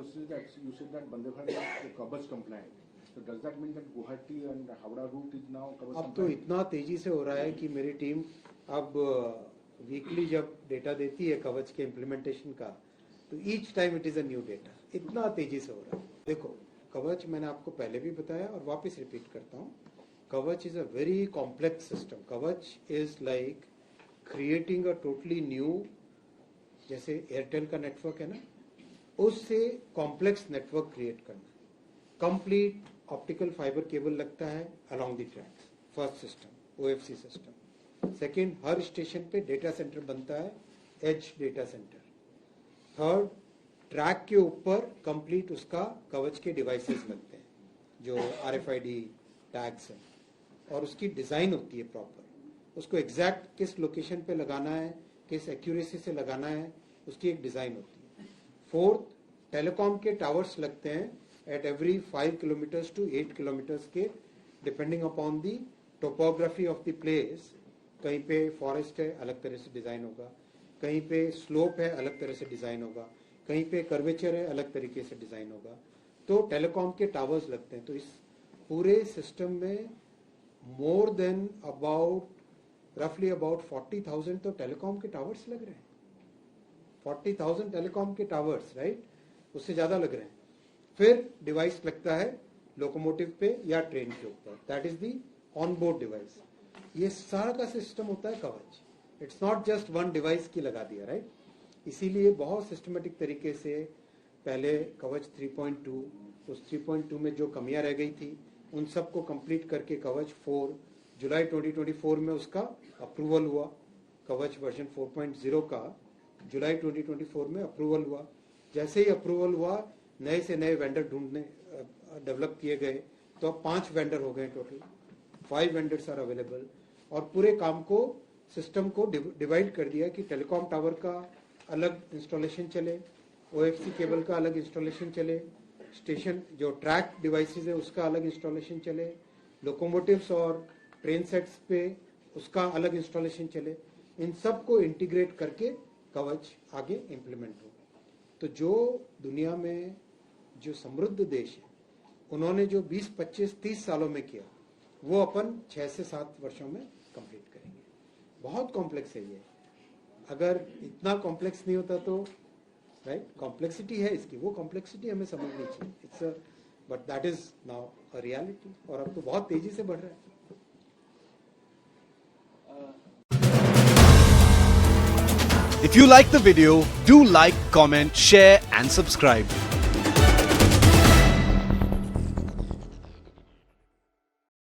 first is that you said that Vande Bharat is Kavach compliant. So does that mean that Guwahati and Howrah route is now Kavach अब compliant? तो इतना तेजी से हो रहा है कि मेरी टीम अब वीकली जब डेटा देती है कवच के इम्प्लीमेंटेशन का, तो each time it is a new data. इतना तेजी से हो रहा है. देखो, कवच मैंने आपको पहले भी बताया और वापस रिपीट करता हूँ. Kavach is a very complex system. Kavach is like creating a totally new, जैसे एयरटेल का नेटवर्क है ना, उससे कॉम्प्लेक्स नेटवर्क क्रिएट करना. कंप्लीट ऑप्टिकल फाइबर केबल लगता है along the track. First system OFC system. Second, हर स्टेशन पे डेटा सेंटर बनता है, edge data centre. Third, track के ऊपर कंप्लीट उसका कवच के डिवाइसेस लगते हैं जो आरएफआईडी टैग्स हैं, और उसकी डिजाइन होती है प्रॉपर. उसको एग्जैक्ट किस लोकेशन पे लगाना है, किस एक्यूरेसी से लगाना है, उसकी एक डिजाइन होती है. फोर्थ, टेलीकॉम के टावर्स लगते हैं at every 5 kilometres to 8 kilometres के, depending upon the topography of the place. कहीं पे फॉरेस्ट है, अलग तरह से डिजाइन होगा. कहीं पे स्लोप है, अलग तरह से डिजाइन होगा. कहीं पे कर्वेचर है, अलग तरीके से डिजाइन होगा. तो टेलीकॉम के टावर्स लगते हैं. तो इस पूरे सिस्टम में मोर देन रफली अबाउट 40,000 तो टेलीकॉम के टावर्स लग रहे हैं. 40,000 टेलीकॉम के टावर्स, राइट, उससे ज्यादा लग रहे हैं. फिर डिवाइस लगता है लोकोमोटिव पे या ट्रेन के ऊपर, that is the on board device. ये सारा का सिस्टम होता है कवच. It's not just one device की लगा दिया, राइट. इसीलिए बहुत सिस्टमेटिक तरीके से पहले कवच 3.2, उस 3.2 में जो कमियां रह गई थी उन सबको कंप्लीट करके कवच 4 जुलाई 2024 में उसका अप्रूवल हुआ. कवच वर्जन 4.0 का जुलाई 2024 में अप्रूवल हुआ. जैसे ही अप्रूवल हुआ, नए से नए वेंडर ढूंढने डेवलप किए गए. तो अब 5 वेंडर हो गए टोटल. 5 vendors are available. और पूरे काम को, सिस्टम को डिवाइड कर दिया कि टेलीकॉम टावर का अलग इंस्टॉलेशन चले, ओएफसी केबल का अलग इंस्टॉलेशन चले, स्टेशन जो ट्रैक डिवाइसेस है उसका अलग इंस्टॉलेशन चले, लोकोमोटिव्स और ट्रेन सेट्स पे उसका अलग इंस्टॉलेशन चले. इन सब को इंटीग्रेट करके कवच आगे इम्प्लीमेंट होगा. तो जो दुनिया में जो समृद्ध देश है उन्होंने जो 20, 25, 30 सालों में किया, वो अपन 6 से 7 वर्षों में कंप्लीट करेंगे. बहुत कॉम्प्लेक्स है ये. अगर इतना कॉम्प्लेक्स नहीं होता तो, राइट, कॉम्प्लेक्सिटी है इसकी, वो कॉम्प्लेक्सिटी हमें समझनी चाहिए. It's but that is now a reality. और अब तो बहुत तेजी से बढ़ रहा है. If you like the video, do like, comment, share and subscribe.